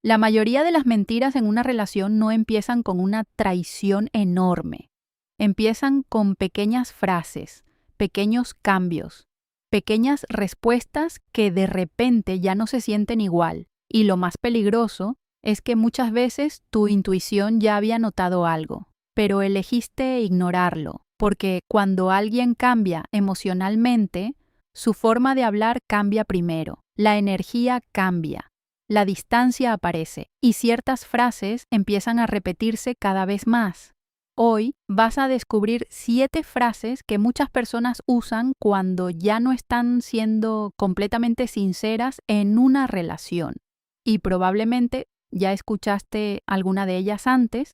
La mayoría de las mentiras en una relación no empiezan con una traición enorme. Empiezan con pequeñas frases, pequeños cambios, pequeñas respuestas que de repente ya no se sienten igual. Y lo más peligroso es que muchas veces tu intuición ya había notado algo, pero elegiste ignorarlo, porque cuando alguien cambia emocionalmente, su forma de hablar cambia primero, la energía cambia. La distancia aparece y ciertas frases empiezan a repetirse cada vez más. Hoy vas a descubrir 7 frases que muchas personas usan cuando ya no están siendo completamente sinceras en una relación. Y probablemente ya escuchaste alguna de ellas antes,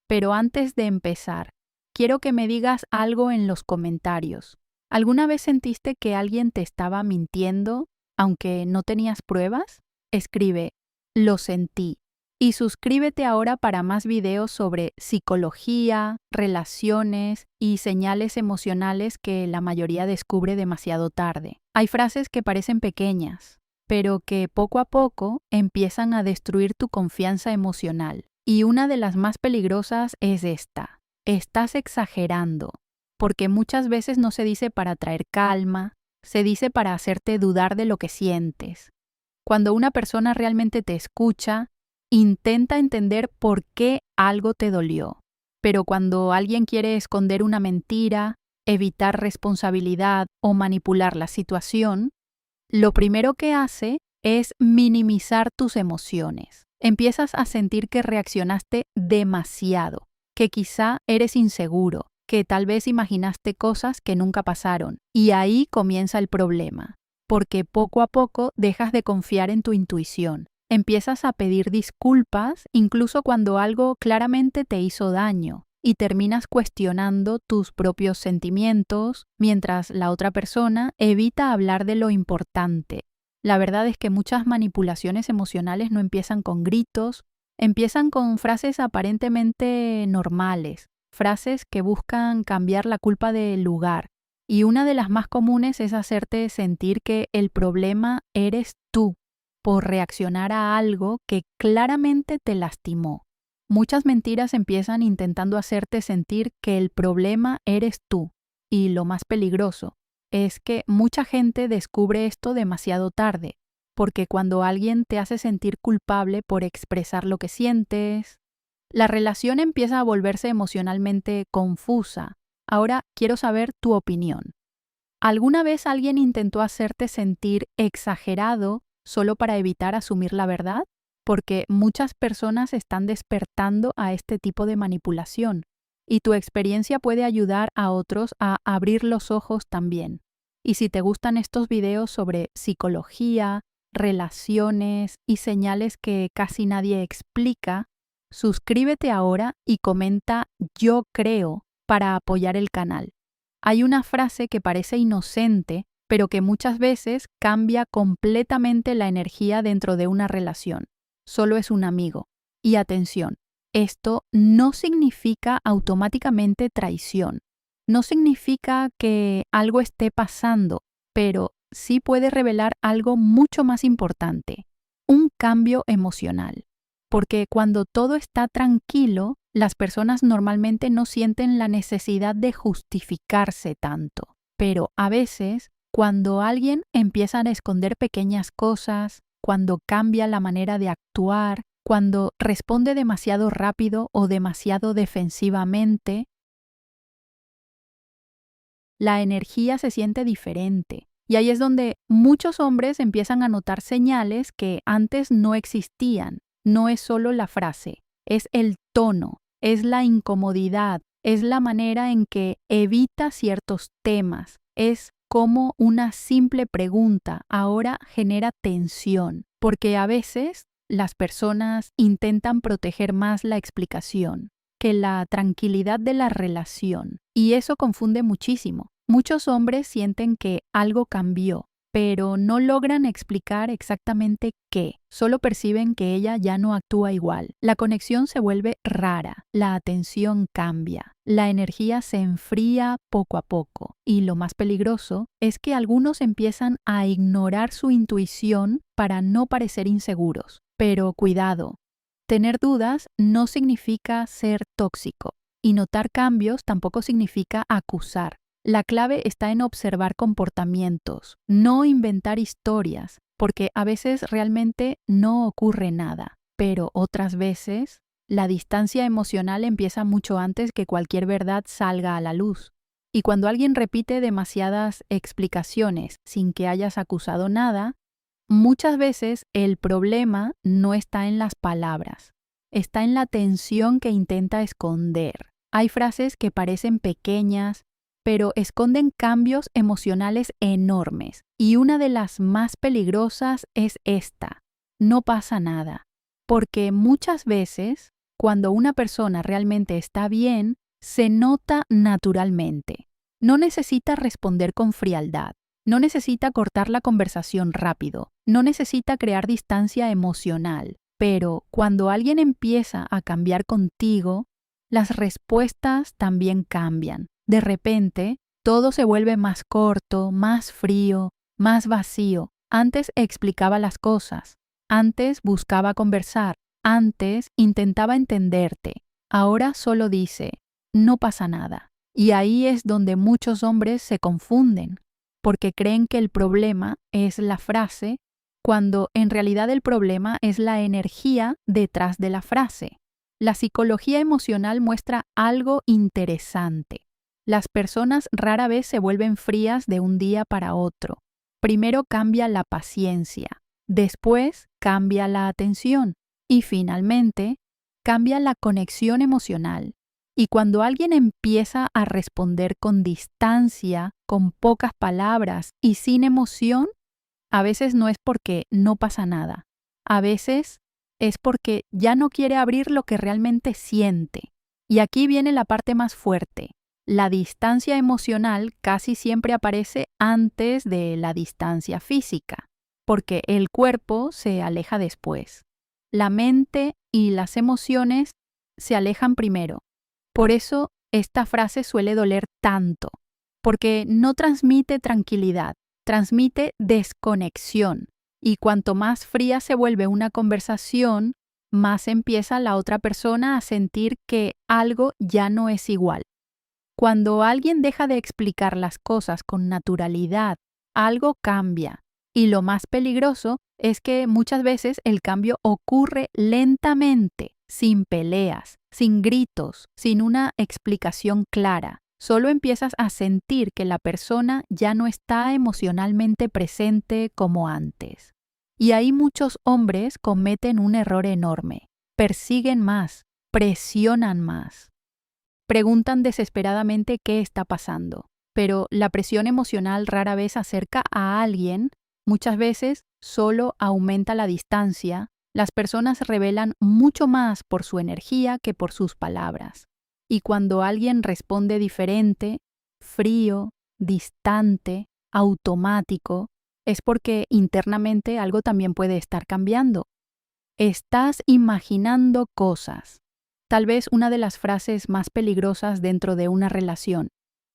pero antes de empezar, quiero que me digas algo en los comentarios. ¿Alguna vez sentiste que alguien te estaba mintiendo, aunque no tenías pruebas? Escribe, lo sentí. Y suscríbete ahora para más videos sobre psicología, relaciones y señales emocionales que la mayoría descubre demasiado tarde. Hay frases que parecen pequeñas, pero que poco a poco empiezan a destruir tu confianza emocional. Y una de las más peligrosas es esta: estás exagerando, porque muchas veces no se dice para traer calma, se dice para hacerte dudar de lo que sientes. Cuando una persona realmente te escucha, intenta entender por qué algo te dolió. Pero cuando alguien quiere esconder una mentira, evitar responsabilidad o manipular la situación, lo primero que hace es minimizar tus emociones. Empiezas a sentir que reaccionaste demasiado, que quizá eres inseguro, que tal vez imaginaste cosas que nunca pasaron. Y ahí comienza el problema, porque poco a poco dejas de confiar en tu intuición. Empiezas a pedir disculpas incluso cuando algo claramente te hizo daño. Y terminas cuestionando tus propios sentimientos, mientras la otra persona evita hablar de lo importante. La verdad es que muchas manipulaciones emocionales no empiezan con gritos, empiezan con frases aparentemente normales, frases que buscan cambiar la culpa del lugar. Y una de las más comunes es hacerte sentir que el problema eres tú, por reaccionar a algo que claramente te lastimó. Muchas mentiras empiezan intentando hacerte sentir que el problema eres tú. Y lo más peligroso es que mucha gente descubre esto demasiado tarde, porque cuando alguien te hace sentir culpable por expresar lo que sientes, la relación empieza a volverse emocionalmente confusa. Ahora quiero saber tu opinión. ¿Alguna vez alguien intentó hacerte sentir exagerado solo para evitar asumir la verdad? Porque muchas personas están despertando a este tipo de manipulación y tu experiencia puede ayudar a otros a abrir los ojos también. Y si te gustan estos videos sobre psicología, relaciones y señales que casi nadie explica, suscríbete ahora y comenta "Yo creo" para apoyar el canal. Hay una frase que parece inocente, pero que muchas veces cambia completamente la energía dentro de una relación. Solo es un amigo. Y atención, esto no significa automáticamente traición. No significa que algo esté pasando, pero sí puede revelar algo mucho más importante: un cambio emocional. Porque cuando todo está tranquilo, las personas normalmente no sienten la necesidad de justificarse tanto. Pero a veces, cuando alguien empieza a esconder pequeñas cosas, cuando cambia la manera de actuar, cuando responde demasiado rápido o demasiado defensivamente, la energía se siente diferente. Y ahí es donde muchos hombres empiezan a notar señales que antes no existían. No es solo la frase, es el tono, es la incomodidad, es la manera en que evita ciertos temas, es como una simple pregunta ahora genera tensión, porque a veces las personas intentan proteger más la explicación que la tranquilidad de la relación, y eso confunde muchísimo. Muchos hombres sienten que algo cambió, pero no logran explicar exactamente qué. Solo perciben que ella ya no actúa igual. La conexión se vuelve rara, la atención cambia, la energía se enfría poco a poco. Y lo más peligroso es que algunos empiezan a ignorar su intuición para no parecer inseguros. Pero cuidado, tener dudas no significa ser tóxico y notar cambios tampoco significa acusar. La clave está en observar comportamientos, no inventar historias, porque a veces realmente no ocurre nada, pero otras veces la distancia emocional empieza mucho antes que cualquier verdad salga a la luz. Y cuando alguien repite demasiadas explicaciones sin que hayas acusado nada, muchas veces el problema no está en las palabras, está en la tensión que intenta esconder. Hay frases que parecen pequeñas, pero esconden cambios emocionales enormes. Y una de las más peligrosas es esta: no pasa nada. Porque muchas veces, cuando una persona realmente está bien, se nota naturalmente. No necesita responder con frialdad. No necesita cortar la conversación rápido, no necesita crear distancia emocional, pero cuando alguien empieza a cambiar contigo, las respuestas también cambian. De repente, todo se vuelve más corto, más frío, más vacío. Antes explicaba las cosas, antes buscaba conversar, antes intentaba entenderte. Ahora solo dice, no pasa nada. Y ahí es donde muchos hombres se confunden, porque creen que el problema es la frase, cuando en realidad el problema es la energía detrás de la frase. La psicología emocional muestra algo interesante. Las personas rara vez se vuelven frías de un día para otro. Primero cambia la paciencia, después cambia la atención y finalmente cambia la conexión emocional. Y cuando alguien empieza a responder con distancia, con pocas palabras y sin emoción, a veces no es porque no pasa nada. A veces es porque ya no quiere abrir lo que realmente siente. Y aquí viene la parte más fuerte. La distancia emocional casi siempre aparece antes de la distancia física, porque el cuerpo se aleja después. La mente y las emociones se alejan primero. Por eso esta frase suele doler tanto, porque no transmite tranquilidad, transmite desconexión. Y cuanto más fría se vuelve una conversación, más empieza la otra persona a sentir que algo ya no es igual. Cuando alguien deja de explicar las cosas con naturalidad, algo cambia. Y lo más peligroso es que muchas veces el cambio ocurre lentamente, sin peleas, sin gritos, sin una explicación clara. Solo empiezas a sentir que la persona ya no está emocionalmente presente como antes. Y ahí muchos hombres cometen un error enorme. Persiguen más, presionan más. Preguntan desesperadamente qué está pasando. Pero la presión emocional rara vez acerca a alguien, muchas veces solo aumenta la distancia. Las personas revelan mucho más por su energía que por sus palabras. Y cuando alguien responde diferente, frío, distante, automático, es porque internamente algo también puede estar cambiando. Estás imaginando cosas. Tal vez una de las frases más peligrosas dentro de una relación,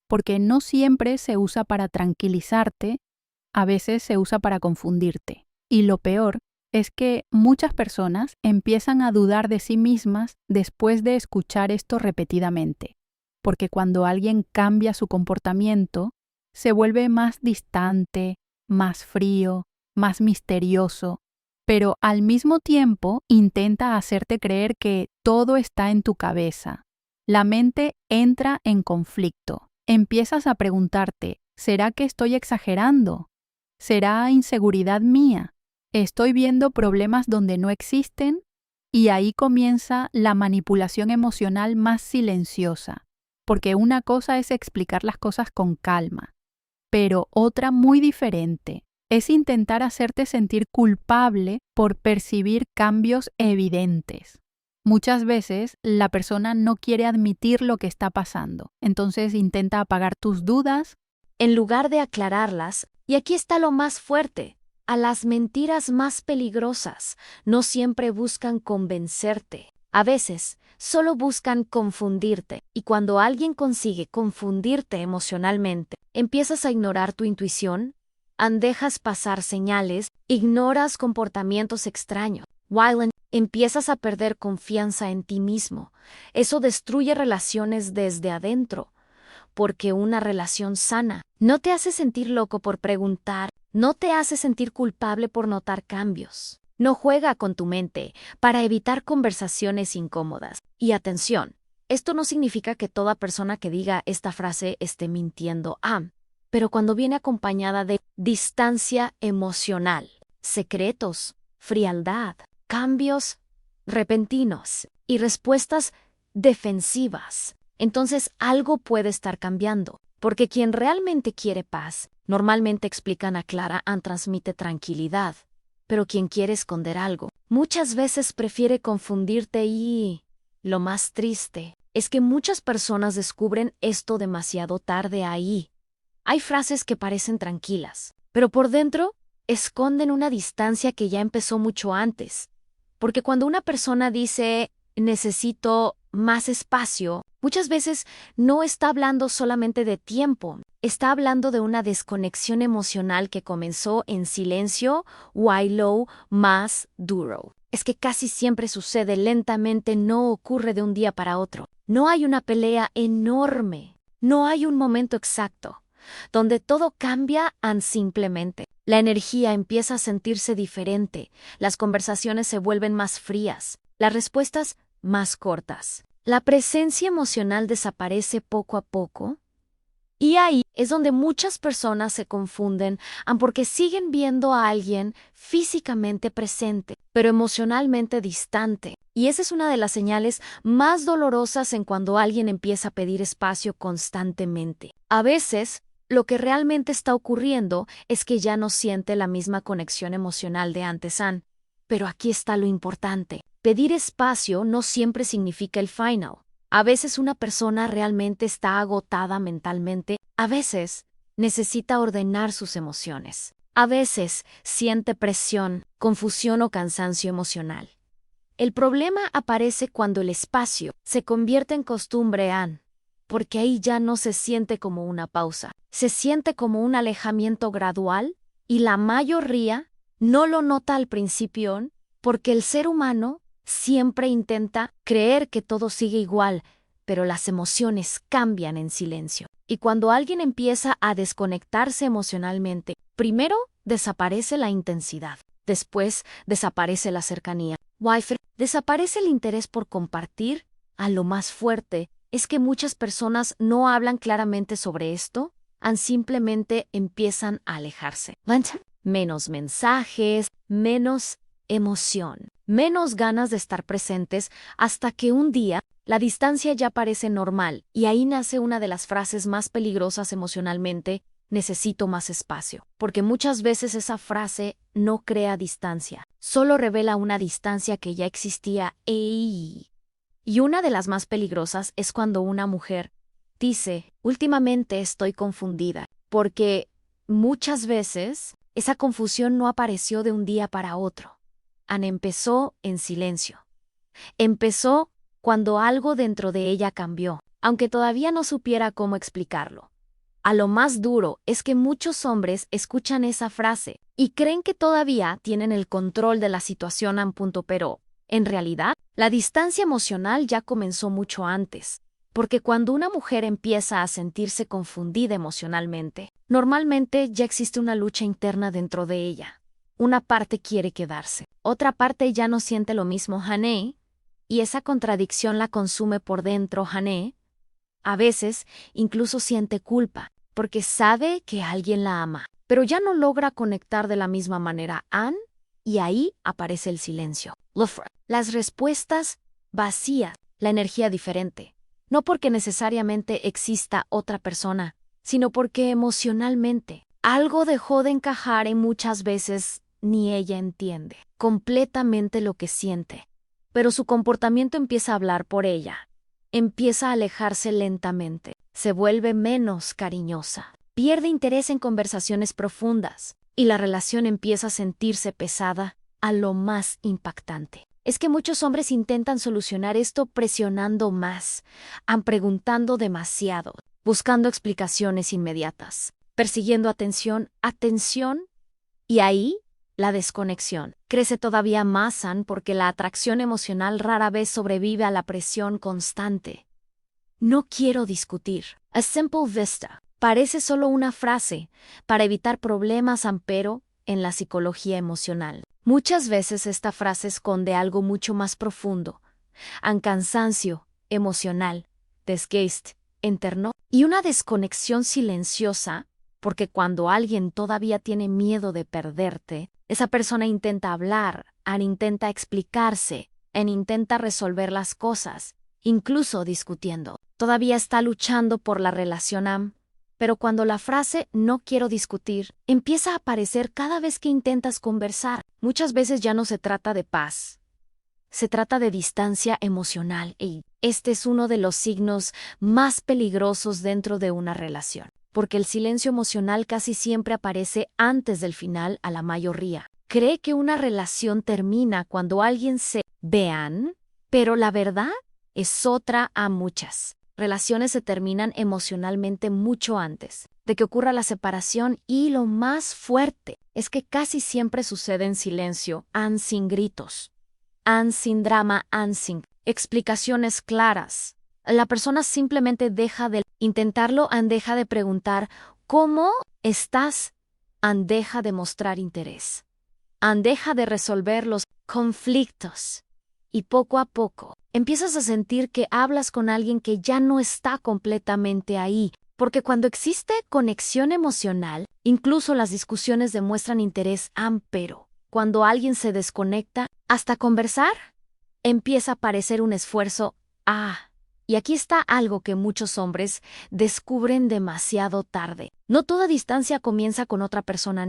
porque no siempre se usa para tranquilizarte, a veces se usa para confundirte. Y lo peor es que muchas personas empiezan a dudar de sí mismas después de escuchar esto repetidamente, porque cuando alguien cambia su comportamiento, se vuelve más distante, más frío, más misterioso, pero al mismo tiempo intenta hacerte creer que todo está en tu cabeza. La mente entra en conflicto. Empiezas a preguntarte, ¿será que estoy exagerando? ¿Será inseguridad mía? ¿Estoy viendo problemas donde no existen? Y ahí comienza la manipulación emocional más silenciosa, porque una cosa es explicar las cosas con calma, pero otra muy diferente es intentar hacerte sentir culpable por percibir cambios evidentes. Muchas veces la persona no quiere admitir lo que está pasando, entonces intenta apagar tus dudas en lugar de aclararlas. Y aquí está lo más fuerte. A las mentiras más peligrosas no siempre buscan convencerte. A veces, solo buscan confundirte. Y cuando alguien consigue confundirte emocionalmente, empiezas a ignorar tu intuición, dejas pasar señales, ignoras comportamientos extraños. Wyland, empiezas a perder confianza en ti mismo. Eso destruye relaciones desde adentro, porque una relación sana no te hace sentir loco por preguntar, no te hace sentir culpable por notar cambios. No juega con tu mente para evitar conversaciones incómodas. Y atención, esto no significa que toda persona que diga esta frase esté mintiendo. Pero cuando viene acompañada de distancia emocional, secretos, frialdad, cambios repentinos y respuestas defensivas, entonces algo puede estar cambiando, porque quien realmente quiere paz, normalmente explican aclara, transmite tranquilidad, pero quien quiere esconder algo, muchas veces prefiere confundirte y... Lo más triste es que muchas personas descubren esto demasiado tarde ahí. Hay frases que parecen tranquilas, pero por dentro esconden una distancia que ya empezó mucho antes. Porque cuando una persona dice necesito más espacio, muchas veces no está hablando solamente de tiempo, está hablando de una desconexión emocional que comenzó en silencio, low, más duro. Es que casi siempre sucede lentamente, no ocurre de un día para otro. No hay una pelea enorme, no hay un momento exacto, donde todo cambia simplemente. La energía empieza a sentirse diferente, las conversaciones se vuelven más frías, las respuestas más cortas. La presencia emocional desaparece poco a poco. Y ahí es donde muchas personas se confunden porque siguen viendo a alguien físicamente presente, pero emocionalmente distante. Y esa es una de las señales más dolorosas en cuando alguien empieza a pedir espacio constantemente. A veces, lo que realmente está ocurriendo es que ya no siente la misma conexión emocional de antes. Pero aquí está lo importante. Pedir espacio no siempre significa el final. A veces una persona realmente está agotada mentalmente. A veces necesita ordenar sus emociones. A veces siente presión, confusión o cansancio emocional. El problema aparece cuando el espacio se convierte en costumbre, porque ahí ya no se siente como una pausa, se siente como un alejamiento gradual y la mayoría no lo nota al principio porque el ser humano siempre intenta creer que todo sigue igual, pero las emociones cambian en silencio. Y cuando alguien empieza a desconectarse emocionalmente, primero desaparece la intensidad, después desaparece la cercanía. Desaparece el interés por compartir. A lo más fuerte es que muchas personas no hablan claramente sobre esto, simplemente empiezan a alejarse. Menos mensajes, menos emoción, menos ganas de estar presentes, hasta que un día la distancia ya parece normal y ahí nace una de las frases más peligrosas emocionalmente: necesito más espacio, porque muchas veces esa frase no crea distancia, solo revela una distancia que ya existía. Y una de las más peligrosas es cuando una mujer dice, últimamente estoy confundida, porque muchas veces esa confusión no apareció de un día para otro. Empezó en silencio. Empezó cuando algo dentro de ella cambió, aunque todavía no supiera cómo explicarlo. A lo más duro es que muchos hombres escuchan esa frase y creen que todavía tienen el control de la situación, pero en realidad la distancia emocional ya comenzó mucho antes, porque cuando una mujer empieza a sentirse confundida emocionalmente, normalmente ya existe una lucha interna dentro de ella. Una parte quiere quedarse, otra parte ya no siente lo mismo, y esa contradicción la consume por dentro, A veces incluso siente culpa, porque sabe que alguien la ama, pero ya no logra conectar de la misma manera, y ahí aparece el silencio. Las respuestas vacías, la energía diferente, no porque necesariamente exista otra persona, sino porque emocionalmente algo dejó de encajar y muchas veces ni ella entiende completamente lo que siente, pero su comportamiento empieza a hablar por ella. Empieza a alejarse lentamente, se vuelve menos cariñosa, pierde interés en conversaciones profundas y la relación empieza a sentirse pesada. A lo más impactante es que muchos hombres intentan solucionar esto presionando más, preguntando demasiado, buscando explicaciones inmediatas, persiguiendo atención, y ahí La desconexión crece todavía más porque la atracción emocional rara vez sobrevive a la presión constante. No quiero discutir. A simple vista. Parece solo una frase para evitar problemas, pero en la psicología emocional. Muchas veces esta frase esconde algo mucho más profundo. Un cansancio emocional, desgaste interno y una desconexión silenciosa, porque cuando alguien todavía tiene miedo de perderte, esa persona intenta hablar, intenta explicarse, intenta resolver las cosas, incluso discutiendo. Todavía está luchando por la relación, pero cuando la frase "no quiero discutir" empieza a aparecer cada vez que intentas conversar, muchas veces ya no se trata de paz. Se trata de distancia emocional y este es uno de los signos más peligrosos dentro de una relación, porque el silencio emocional casi siempre aparece antes del final a la mayoría. Cree que una relación termina cuando alguien se vean, pero la verdad es otra a muchas. Relaciones se terminan emocionalmente mucho antes de que ocurra la separación y lo más fuerte es que casi siempre sucede en silencio, sin gritos, sin drama, sin explicaciones claras. La persona simplemente deja de intentarlo, deja de preguntar ¿cómo estás? Deja de mostrar interés. Deja de resolver los conflictos. Y poco a poco empiezas a sentir que hablas con alguien que ya no está completamente ahí, porque cuando existe conexión emocional, incluso las discusiones demuestran interés, pero cuando alguien se desconecta, hasta conversar, empieza a parecer un esfuerzo. Y aquí está algo que muchos hombres descubren demasiado tarde. No toda distancia comienza con otra persona,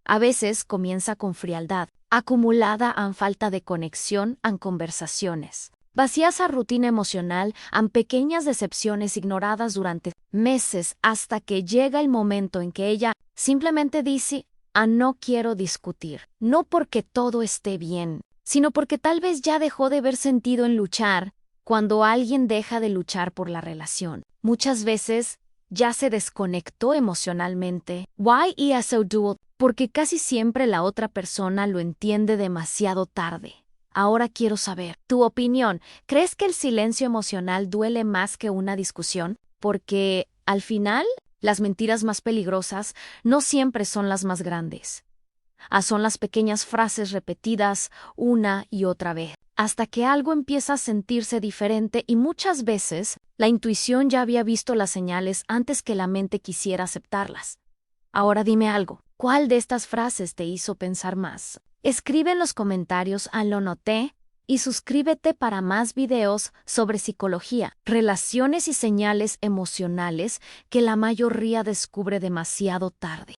a veces comienza con frialdad, acumulada falta de conexión, conversaciones. Vacías a rutina emocional, pequeñas decepciones ignoradas durante meses hasta que llega el momento en que ella simplemente dice, no quiero discutir. No porque todo esté bien, sino porque tal vez ya dejó de ver sentido en luchar. Cuando alguien deja de luchar por la relación, muchas veces ya se desconectó emocionalmente. Why is so dual? Porque casi siempre la otra persona lo entiende demasiado tarde. Ahora quiero saber tu opinión. ¿Crees que el silencio emocional duele más que una discusión? Porque, al final, las mentiras más peligrosas no siempre son las más grandes. Son las pequeñas frases repetidas una y otra vez, hasta que algo empieza a sentirse diferente y muchas veces la intuición ya había visto las señales antes que la mente quisiera aceptarlas. Ahora dime algo. ¿Cuál de estas frases te hizo pensar más? Escribe en los comentarios lo noté y suscríbete para más videos sobre psicología, relaciones y señales emocionales que la mayoría descubre demasiado tarde.